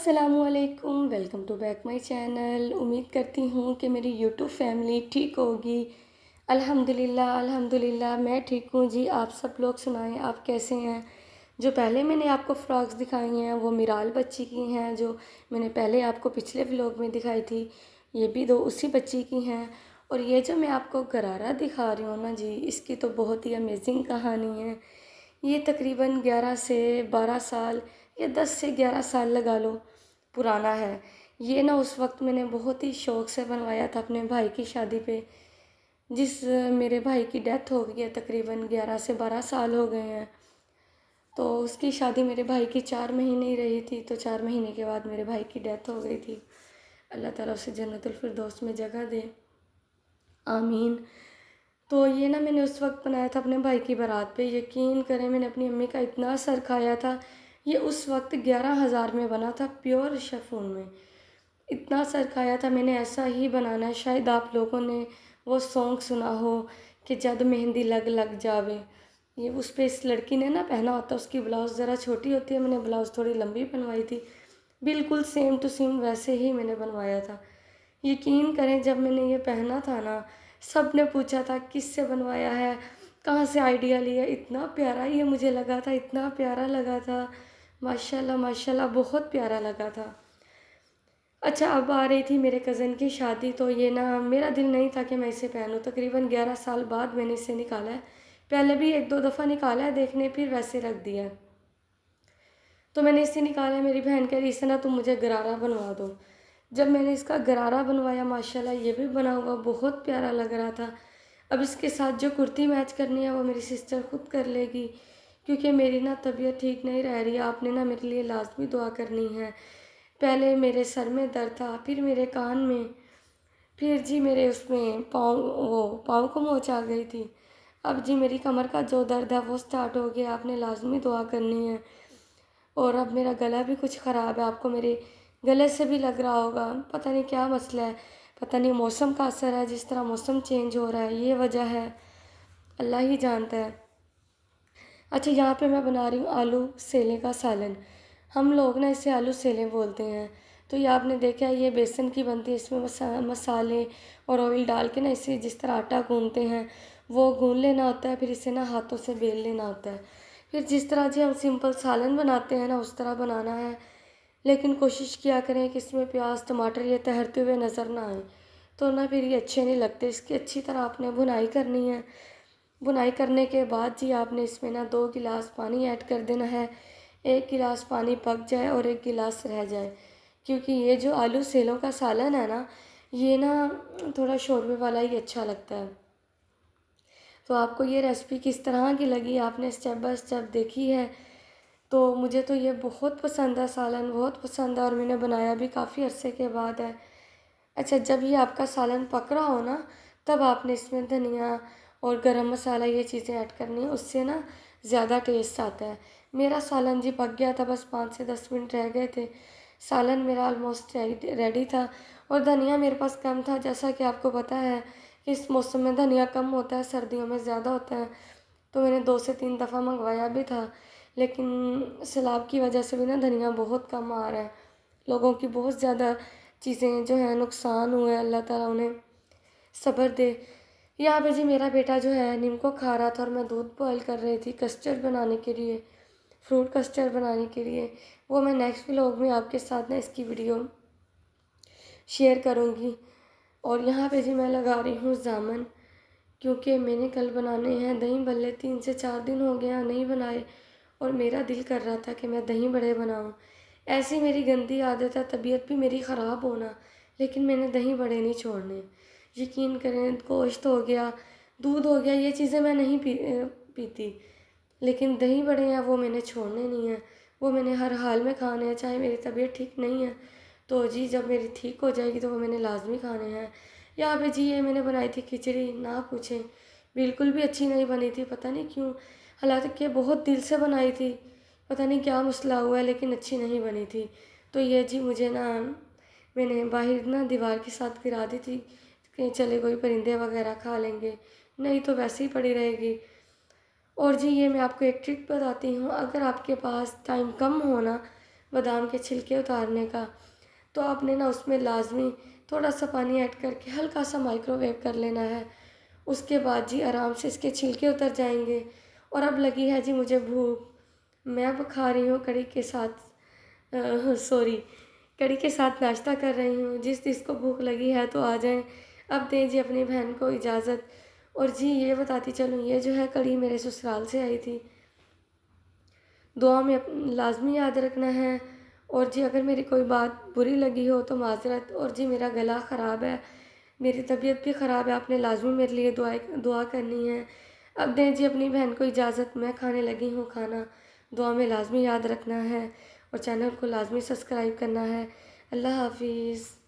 السلام علیکم، welcome to back my channel. امید کرتی ہوں کہ میری یوٹیوب فیملی ٹھیک ہوگی۔ الحمدللہ میں ٹھیک ہوں جی۔ آپ سب لوگ سنائیں، آپ کیسے ہیں؟ جو پہلے میں نے آپ کو فراکس دکھائی ہیں وہ میرال بچی کی ہیں، جو میں نے پہلے آپ کو پچھلے ولاگ میں دکھائی تھی، یہ بھی دو اسی بچی کی ہیں۔ اور یہ جو میں آپ کو غرارہ دکھا رہی ہوں نا جی، اس کی تو بہت ہی امیزنگ کہانی ہے۔ یہ تقریباً 11 سے 12 سال یا 10 سے 11 سال لگا لو پرانا ہے۔ یہ نا اس وقت میں نے بہت ہی شوق سے بنوایا تھا اپنے بھائی کی شادی پہ، میرے بھائی کی ڈیتھ ہو گئی ہے، تقریباً 11 سے 12 سال ہو گئے ہیں۔ تو اس کی شادی میرے بھائی کی 4 مہینے ہی رہی تھی، تو 4 مہینے کے بعد میرے بھائی کی ڈیتھ ہو گئی تھی۔ اللہ تعالیٰ اسے جنت الفردوس میں جگہ دے، آمین۔ تو یہ نا میں نے اس وقت بنایا تھا اپنے بھائی کی بارات پہ۔ یقین کریں میں نے اپنی امی کا اتنا سر کھایا تھا۔ یہ اس وقت 11,000 میں بنا تھا، پیور شفون میں۔ اتنا سر کھایا تھا میں نے، ایسا ہی بنانا ہے۔ شاید آپ لوگوں نے وہ سانگ سنا ہو کہ جد مہندی لگ جاوے، یہ اس پہ اس لڑکی نے نا پہنا ہوتا ہے۔ اس کی بلاؤز ذرا چھوٹی ہوتی ہے، میں نے بلاؤز تھوڑی لمبی بنوائی تھی، بالکل سیم ٹو سیم ویسے ہی میں نے بنوایا تھا۔ یقین کریں جب میں نے یہ پہنا تھا نا، سب نے پوچھا تھا کس سے بنوایا ہے، کہاں سے آئیڈیا لیا۔ اتنا پیارا یہ مجھے لگا تھا، اتنا پیارا لگا تھا، ماشاءاللہ بہت پیارا لگا تھا۔ اچھا، اب آ رہی تھی میرے کزن کی شادی، تو یہ نا میرا دل نہیں تھا کہ میں اسے پہنوں۔ تقریباً 11 سال بعد میں نے اسے نکالا ہے، پہلے بھی 1-2 دفعہ نکالا ہے دیکھنے، پھر ویسے رکھ دیا ہے۔ تو میں نے اسے نکالا ہے، میری بہن کہہ رہی اس سے نا تم مجھے غرارہ بنوا دو۔ جب میں نے اس کا غرارہ بنوایا، ماشاءاللہ یہ بھی بنا ہوا بہت پیارا لگ رہا تھا۔ اب اس کے ساتھ جو کرتی میچ کرنی ہے وہ میری سسٹر خود کر لے گی، کیونکہ میری نا طبیعت ٹھیک نہیں رہ رہی ہے۔ آپ نے نا میرے لیے لازمی دعا کرنی ہے۔ پہلے میرے سر میں درد تھا، پھر میرے کان میں، پھر جی میرے اس میں پاؤں کو موچ آ گئی تھی۔ اب جی میری کمر کا جو درد ہے وہ سٹارٹ ہو گیا۔ آپ نے لازمی دعا کرنی ہے۔ اور اب میرا گلا بھی کچھ خراب ہے، آپ کو میرے گلے سے بھی لگ رہا ہوگا، پتہ نہیں کیا مسئلہ ہے، پتہ نہیں موسم کا اثر ہے، جس طرح موسم چینج ہو رہا ہے یہ وجہ ہے، اللہ ہی جانتا ہے۔ اچھا، یہاں پہ میں بنا رہی ہوں آلو سیلے کا سالن۔ ہم لوگ نا اسے آلو سیلے بولتے ہیں۔ تو یہ آپ نے دیکھا ہے، یہ بیسن کی بنتی ہے، اس میں مسالے اور آئل ڈال کے نا اسے جس طرح آٹا گوندتے ہیں وہ گون لینا ہوتا ہے، پھر اسے نا ہاتھوں سے بیل لینا ہوتا ہے، پھر جس طرح جی ہم سمپل سالن بناتے ہیں نا اس طرح بنانا ہے۔ لیکن کوشش کیا کریں کہ اس میں پیاز ٹماٹر یہ تہرتے ہوئے نظر نہ آئیں، تو نا پھر یہ اچھے نہیں لگتے۔ اس کی اچھی طرح آپ نے بنائی کرنی ہے۔ بنائی کرنے کے بعد جی آپ نے اس میں نا 2 گلاس پانی ایڈ کر دینا ہے۔ 1 گلاس پانی پک جائے اور 1 گلاس رہ جائے، کیونکہ یہ جو آلو سیلوں کا سالن ہے نا، یہ نا تھوڑا شوربے والا ہی اچھا لگتا ہے۔ تو آپ کو یہ ریسپی کس طرح کی لگی، آپ نے اسٹیپ بائی اسٹیپ دیکھی ہے، تو مجھے تو یہ بہت پسند ہے، سالن بہت پسند ہے، اور میں نے بنایا بھی کافی عرصے کے بعد ہے۔ اچھا، جب یہ آپ کا سالن پک رہا ہو نا، تب آپ نے اس میں دھنیا اور گرم مسالہ یہ چیزیں ایڈ کرنی ہیں، اس سے نا زیادہ ٹیسٹ آتا ہے۔ میرا سالن جی پک گیا تھا، بس 5 سے 10 منٹ رہ گئے تھے، سالن میرا آلموسٹ ریڈی تھا۔ اور دھنیا میرے پاس کم تھا، جیسا کہ آپ کو پتہ ہے کہ اس موسم میں دھنیا کم ہوتا ہے، سردیوں میں زیادہ ہوتا ہے، تو میں نے 2 سے 3 دفعہ منگوایا بھی تھا، لیکن سیلاب کی وجہ سے بھی نا دھنیا بہت کم آ رہا ہے، لوگوں کی بہت زیادہ چیزیں جو ہیں نقصان ہوئے، اللہ تعالیٰ انہیں صبر دے۔ یہاں پہ جی میرا بیٹا جو ہے نیم کو کھا رہا تھا، اور میں دودھ بوائل کر رہی تھی کسٹرڈ بنانے کے لیے، فروٹ کسٹرڈ بنانے کے لیے۔ وہ میں نیکسٹ ولاگ میں آپ کے ساتھ نا اس کی ویڈیو شیئر کروں گی۔ اور یہاں پہ جی میں لگا رہی ہوں جامن، کیونکہ میں نے کل بنانے ہیں دہی بھلے، 3 سے 4 دن ہو گیا نہیں بنائے، اور میرا دل کر رہا تھا کہ میں دہی بڑے بناؤں۔ ایسی میری گندی عادت ہے، طبیعت بھی میری خراب ہونا، لیکن میں نے دہی بڑے نہیں چھوڑنے۔ یقین کریں، گوشت ہو گیا، دودھ ہو گیا، یہ چیزیں میں نہیں پیتی، لیکن دہی بڑے ہیں وہ میں نے چھوڑنے نہیں ہیں، وہ میں نے ہر حال میں کھانے ہیں، چاہے میری طبیعت ٹھیک نہیں ہے تو جی جب میری ٹھیک ہو جائے گی تو وہ میں نے لازمی کھانے ہیں۔ یہاں پہ جی یہ میں نے بنائی تھی کھچڑی، نہ پوچھیں، بالکل بھی اچھی نہیں بنی تھی، پتہ نہیں کیوں، حالانکہ کہ بہت دل سے بنائی تھی، پتہ نہیں کیا مسئلہ ہوا ہے، لیکن اچھی نہیں بنی تھی۔ تو یہ جی مجھے نا میں نے باہر نا دیوار کے ساتھ گرا دی تھی کہ چلے کوئی پرندے وغیرہ کھا لیں گے، نہیں تو ویسے ہی پڑی رہے گی۔ اور جی یہ میں آپ کو ایک ٹرک بتاتی ہوں، اگر آپ کے پاس ٹائم کم ہونا بادام کے چھلکے اتارنے کا، تو آپ نے نا اس میں لازمی تھوڑا سا پانی ایڈ کر کے ہلکا سا مائکرو ویو کر لینا ہے۔ اس کے بعد جی آرام سے اس کے چھلکے اتر جائیں گے۔ اور اب لگی ہے جی مجھے بھوک، میں اب کھا رہی ہوں کڑی کے ساتھ، کڑی کے ساتھ ناشتہ کر رہی ہوں۔ جس کو بھوک لگی ہے تو آ جائیں، اب دیں جی اپنی بہن کو اجازت۔ اور جی یہ بتاتی چلوں، یہ جو ہے کڑی میرے سسرال سے آئی تھی، دعا میں لازمی یاد رکھنا ہے۔ اور جی اگر میری کوئی بات بری لگی ہو تو معذرت۔ اور جی میرا گلا خراب ہے، میری طبیعت بھی خراب ہے، آپ نے لازمی میرے لیے دعا کرنی ہے۔ اب دیں جی اپنی بہن کو اجازت، میں کھانے لگی ہوں کھانا، دعا میں لازمی یاد رکھنا ہے اور چینل کو لازمی سبسکرائب کرنا ہے۔ اللہ حافظ۔